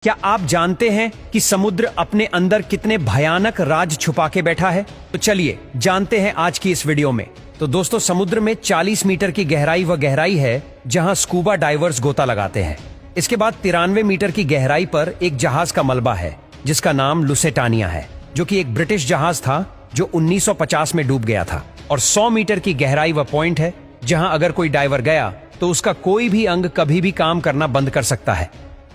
क्या आप जानते हैं कि समुद्र अपने अंदर कितने भयानक राज छुपा के बैठा है? तो चलिए जानते हैं आज की इस वीडियो में। तो दोस्तों, समुद्र में 40 मीटर की गहराई है जहां स्कूबा डाइवर्स गोता लगाते हैं। इसके बाद 93 मीटर की गहराई पर एक जहाज का मलबा है जिसका नाम लुसेटानिया है, जो कि एक ब्रिटिश जहाज था जो 1950 में डूब गया था। और 100 मीटर की गहराई वह पॉइंट है जहां अगर कोई डाइवर गया तो उसका कोई भी अंग कभी भी काम करना बंद कर सकता है।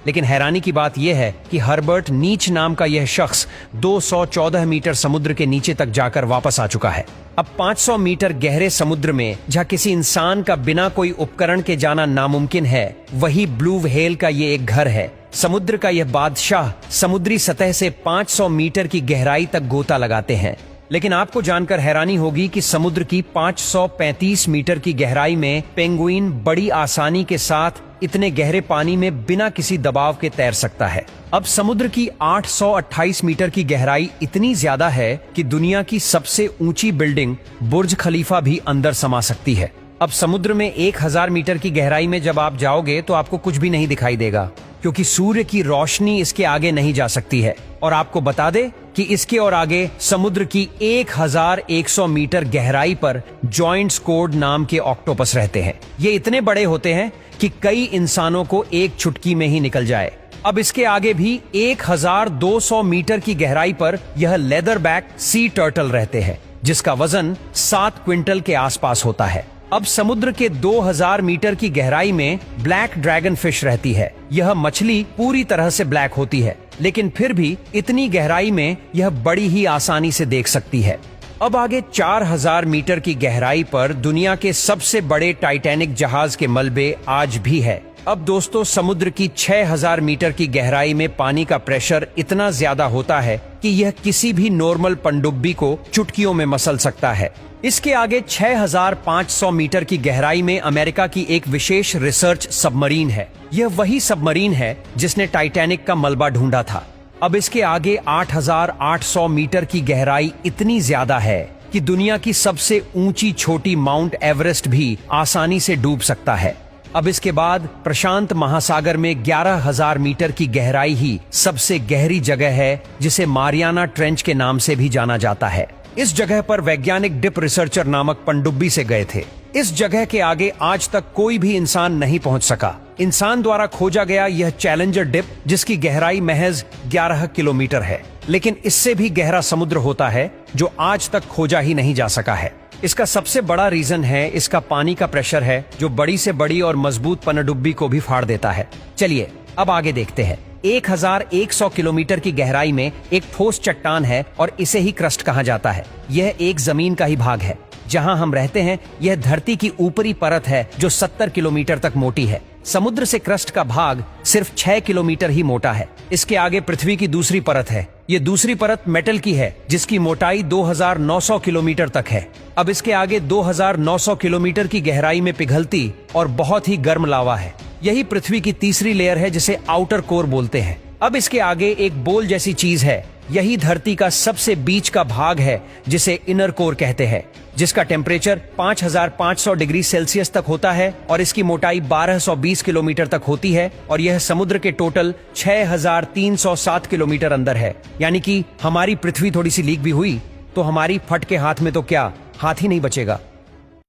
लेकिन हैरानी की बात यह है कि हर्बर्ट नीच नाम का यह शख्स 214 मीटर समुद्र के नीचे तक जाकर वापस आ चुका है। अब 500 मीटर गहरे समुद्र में जहां किसी इंसान का बिना कोई उपकरण के जाना नामुमकिन है, वही ब्लू व्हेल का ये एक घर है। समुद्र का यह बादशाह समुद्री सतह से 500 मीटर की गहराई तक गोता लगाते हैं। लेकिन आपको जानकर हैरानी होगी कि समुद्र की 535 मीटर की गहराई में पेंगुइन बड़ी आसानी के साथ इतने गहरे पानी में बिना किसी दबाव के तैर सकता है। अब समुद्र की 828 मीटर की गहराई इतनी ज्यादा है कि दुनिया की सबसे ऊंची बिल्डिंग बुर्ज खलीफा भी अंदर समा सकती है। अब समुद्र में 1000 मीटर की गहराई में जब आप जाओगे तो आपको कुछ भी नहीं दिखाई देगा, क्योंकि सूर्य की रोशनी इसके आगे नहीं जा सकती है। और आपको बता दे कि इसके और आगे समुद्र की 1100 मीटर गहराई पर जॉइंट स्क्वॉड नाम के ऑक्टोपस रहते हैं। ये इतने बड़े होते हैं कि कई इंसानों को एक चुटकी में ही निकल जाए। अब इसके आगे भी 1200 मीटर की गहराई पर यह लेदर बैक सी टर्टल रहते हैं, जिसका वजन 7 क्विंटल के आसपास होता है। अब समुद्र के 2000 मीटर की गहराई में ब्लैक ड्रैगन फिश रहती है। यह मछली पूरी तरह से ब्लैक होती है, लेकिन फिर भी इतनी गहराई में यह बड़ी ही आसानी से देख सकती है। अब आगे 4000 मीटर की गहराई पर दुनिया के सबसे बड़े टाइटैनिक जहाज के मलबे आज भी है। अब दोस्तों, समुद्र की 6000 मीटर की गहराई में पानी का प्रेशर इतना ज्यादा होता है कि यह किसी भी नॉर्मल पनडुब्बी को चुटकियों में मसल सकता है। इसके आगे 6500 मीटर की गहराई में अमेरिका की एक विशेष रिसर्च सबमरीन है। यह वही सबमरीन है जिसने टाइटैनिक का मलबा ढूंढा था। अब इसके आगे 8800 मीटर की गहराई इतनी ज्यादा है कि दुनिया की सबसे ऊंची छोटी माउंट एवरेस्ट भी आसानी से डूब सकता है। अब इसके बाद प्रशांत महासागर में 11000 मीटर की गहराई ही सबसे गहरी जगह है, जिसे मारियाना ट्रेंच के नाम से भी जाना जाता है। इस जगह पर वैज्ञानिक डिप रिसर्चर नामक पनडुब्बी से गए थे। इस जगह के आगे आज तक कोई भी इंसान नहीं पहुंच सका। इंसान द्वारा खोजा गया यह चैलेंजर डिप, जिसकी गहराई महज 11 किलोमीटर है, लेकिन इससे भी गहरा समुद्र होता है जो आज तक खोजा ही नहीं जा सका है। इसका सबसे बड़ा रीजन है इसका पानी का प्रेशर है, जो बड़ी से बड़ी और मजबूत पनडुब्बी को भी फाड़ देता है। चलिए अब आगे देखते हैं। 1100 किलोमीटर की गहराई में एक ठोस चट्टान है और इसे ही क्रस्ट कहा जाता है। यह एक जमीन का ही भाग है। जहां हम रहते हैं यह धरती की ऊपरी परत है जो 70 किलोमीटर तक मोटी है। समुद्र से क्रस्ट का भाग सिर्फ 6 किलोमीटर ही मोटा है। इसके आगे पृथ्वी की दूसरी परत है। ये दूसरी परत मेटल की है, जिसकी मोटाई 2900 किलोमीटर तक है। अब इसके आगे 2900 किलोमीटर की गहराई में पिघलती और बहुत ही गर्म लावा है। यही पृथ्वी की तीसरी लेयर है, जिसे आउटर कोर बोलते हैं। अब इसके आगे एक बोल जैसी चीज है। यही धरती का सबसे बीच का भाग है, जिसे इनर कोर कहते हैं, जिसका टेम्परेचर 5500 डिग्री सेल्सियस तक होता है और इसकी मोटाई 1220 किलोमीटर तक होती है। और यह समुद्र के टोटल 6307 किलोमीटर अंदर है। यानी कि हमारी पृथ्वी थोड़ी सी लीक भी हुई तो हमारी फट के हाथ में तो क्या, हाथ ही नहीं बचेगा।